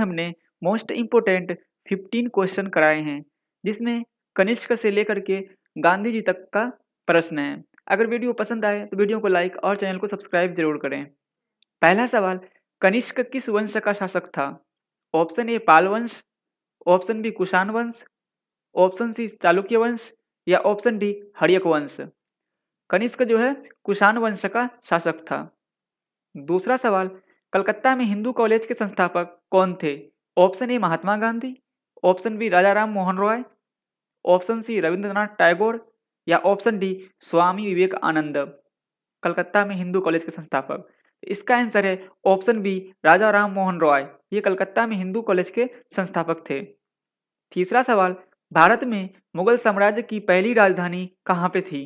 हमने most important 15 question कराए हैं, जिसमें कनिष्क से लेकर के गांधी जी तक का प्रश्न है। अगर वीडियो पसंद आए तो वीडियो को लाइक और चैनल को सब्सक्राइब जरूर करें। पहला सवाल, कनिष्क किस वंश का शासक था? ऑप्शन ए पाल वंश, ऑप्शन बी कुषाण वंश, ऑप्शन सी चालुक्य वंश या ऑप्शन डी हर्यक वंश। कनिष्क जो है कुषाण वंश का शासक था। दूसरा सवाल, कलकत्ता में हिंदू कॉलेज के संस्थापक कौन थे? Option A Mahatma Gandhi, option B Raja Ram Mohan Roy, option C Rabindranath Tagore या ऑप्शन डी स्वामी विवेकानंद। कलकत्ता में हिंदू कॉलेज के संस्थापक, इसका आंसर है ऑप्शन बी राजा राम मोहन रॉय। ये कलकत्ता में हिंदू कॉलेज के संस्थापक थे। तीसरा सवाल, भारत में मुगल साम्राज्य की पहली राजधानी कहाँ पे थी?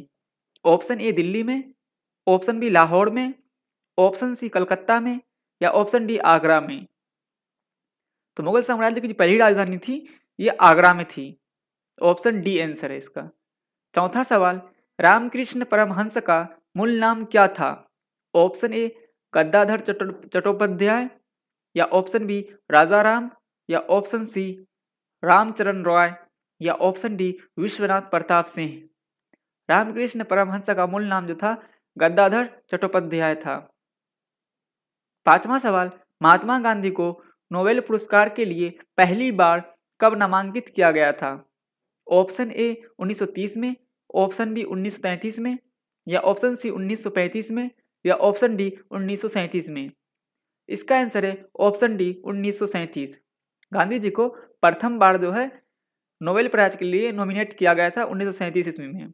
ऑप्शन ए दिल्ली में, ऑप्शन बी लाहौर में, ऑप्शन सी कलकत्ता में या ऑप्शन डी आगरा में। तो मुगल साम्राज्य की जो पहली राजधानी थी ये आगरा में थी। ऑप्शन डी आंसर है इसका। चौथा सवाल, रामकृष्ण परमहंस का मूल नाम क्या था? ऑप्शन ए गद्दाधर चट्टोपाध्याय या ऑप्शन बी राजा राम या ऑप्शन सी रामचरण रॉय या ऑप्शन डी विश्वनाथ प्रताप सिंह। रामकृष्ण परमहंस का मूल नाम जो था गद्दाधर चट्टोपाध्याय था। पांचवा सवाल, महात्मा गांधी को नोबेल पुरस्कार के लिए पहली बार कब नामांकित किया गया था? ऑप्शन ए 1930 में, ऑप्शन बी 1933 में या ऑप्शन सी 1935 में या ऑप्शन डी 1937 में। इसका आंसर है ऑप्शन डी 1937। गांधी जी को प्रथम बार जो है नोबेल प्राइज के लिए नॉमिनेट किया गया था 1937 ईस्वी में,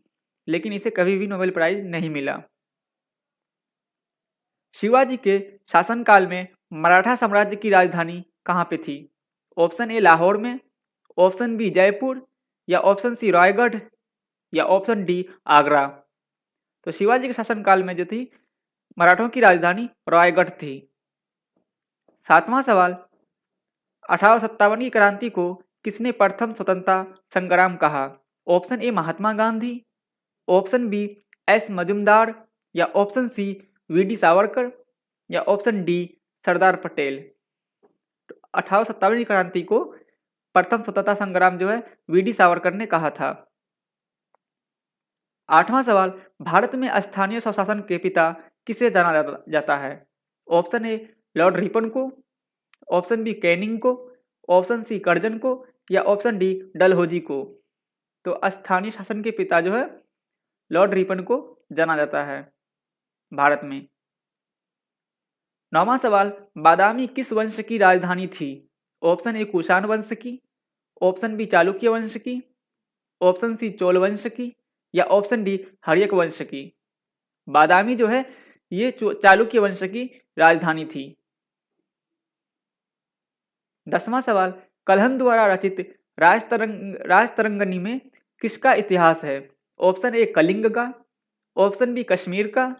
लेकिन इसे कभी भी नोबेल प्राइज नहीं मिला। शिवाजी के शासनकाल में मराठा साम्राज्य की राजधानी कहाँ पे थी? ऑप्शन ए लाहौर में, ऑप्शन बी जयपुर या ऑप्शन सी रायगढ़ या ऑप्शन डी आगरा। तो शिवाजी के शासनकाल में जो थी मराठों की राजधानी रायगढ़ थी। सातवां सवाल, 1857 की क्रांति को किसने प्रथम स्वतंत्रता संग्राम कहा? Option A Mahatma Gandhi, option B S Majumdar या ऑप्शन सी वी.डी. सावरकर या ऑप्शन डी सरदार पटेल। 1857 की क्रांति को प्रथम स्वतंत्रता संग्राम जो है वी.डी. सावरकर ने कहा था। आठवां सवाल, भारत में स्थानीय स्वशासन के पिता किसे जाना जाता है? ऑप्शन ए लॉर्ड रिपन को, ऑप्शन बी कैनिंग को, ऑप्शन सी कर्जन को या ऑप्शन डी डलहौजी को। तो स्थानीय शासन के पिता जो है लॉर्ड रिपन को जाना जाता है भारत में। नौवां सवाल, बादामी किस वंश की राजधानी थी? ऑप्शन ए कुषाण वंश की, ऑप्शन बी चालुक्य वंश की, ऑप्शन सी चोल वंश की या ऑप्शन डी हर्यक वंश की। बादामी जो है ये चालुक्य वंश की राजधानी थी। 10वां सवाल, कलहन द्वारा रचित राजतरंगिणी में किसका इतिहास है? ऑप्शन ए कलिंग का, ऑप्शन बी कश्मीर का,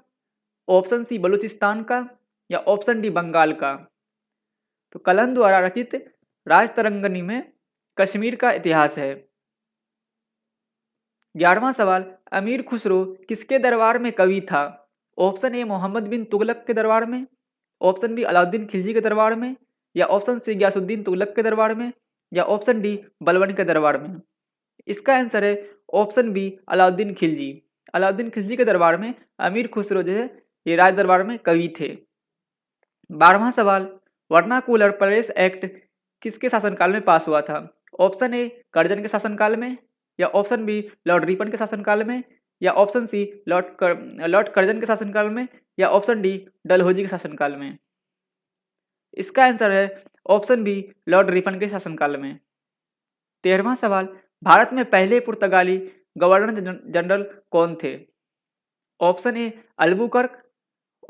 ऑप्शन सी बलूचिस्तान का या ऑप्शन डी बंगाल का। तो कलहन द्वारा रचित राजतरंगिणी में कश्मीर का इतिहास है। 11वां सवाल, अमीर खुसरो किसके दरबार में कवि था? ऑप्शन ए मोहम्मद बिन तुगलक के दरबार में, ऑप्शन बी अलाउद्दीन खिलजी के दरबार में या ऑप्शन सी गयासुद्दीन तुगलक के दरबार में या ऑप्शन डी बलबन के दरबार में। इसका आंसर है ऑप्शन बी अलाउद्दीन खिलजी। अलाउद्दीन खिलजी के दरबार में अमीर खुसरो जो है ये राज दरबार में कवि थे। 12वां सवाल, वर्नाकुलर प्रदेश एक्ट किसके शासनकाल में पास हुआ था? ऑप्शन ए कर्जन के शासनकाल में या ऑप्शन बी लॉर्ड रिपन के शासनकाल में या ऑप्शन सी लॉर्ड कर्जन के शासनकाल में या ऑप्शन डी डलहौजी के शासनकाल में। इसका आंसर है ऑप्शन बी लॉर्ड रिपन के शासनकाल में। 13वां सवाल, भारत में पहले पुर्तगाली गवर्नर जनरल कौन थे? Option A Albuquerque,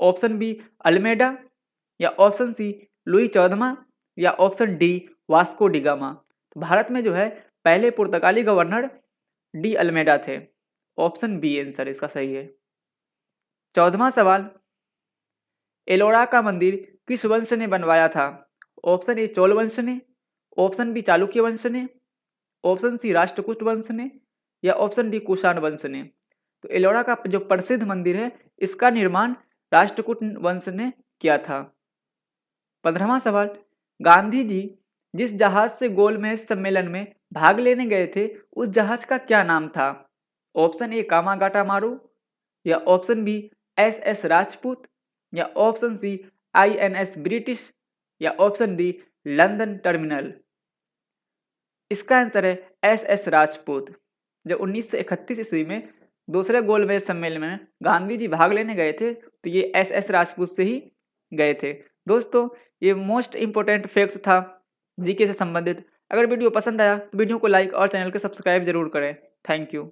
option B Almeida या ऑप्शन सी लुई 14वां या ऑप्शन डी वास्को डिगामा। तो भारत में जो है पहले पुर्तगाली गवर्नर डी अल्मेडा थे। ऑप्शन बी आंसर इसका सही है। 14वां सवाल, एलोरा का मंदिर किस वंश ने बनवाया था? ऑप्शन ए चोल वंश ने, ऑप्शन बी चालुक्य वंश ने, ऑप्शन सी राष्ट्रकूट वंश ने या ऑप्शन डी कुषाण वंश ने। तो एलोरा का जो प्रसिद्ध मंदिर है इसका निर्माण राष्ट्रकूट वंश ने किया था। 15वां सवाल, गांधी जी जिस जहाज से गोलमेज सम्मेलन में भाग लेने गए थे उस जहाज का क्या नाम था? ऑप्शन ए कामागाटा मारू, या ऑप्शन बी SS राजपूत, या ऑप्शन सी INS ब्रिटिश, या ऑप्शन डी लंदन टर्मिनल। इसका आंसर है SS राजपूत। जब 1931 ईस्वी में दूसरे गोलमेज सम्मेलन में गांधी जी भाग लेने गए थे तो ये SS राजपूत से ही गए थे। दोस्तों, ये मोस्ट इम्पोर्टेंट फैक्ट था जीके से संबंधित। अगर वीडियो पसंद आया तो वीडियो को लाइक और चैनल को सब्सक्राइब जरूर करें। Thank you.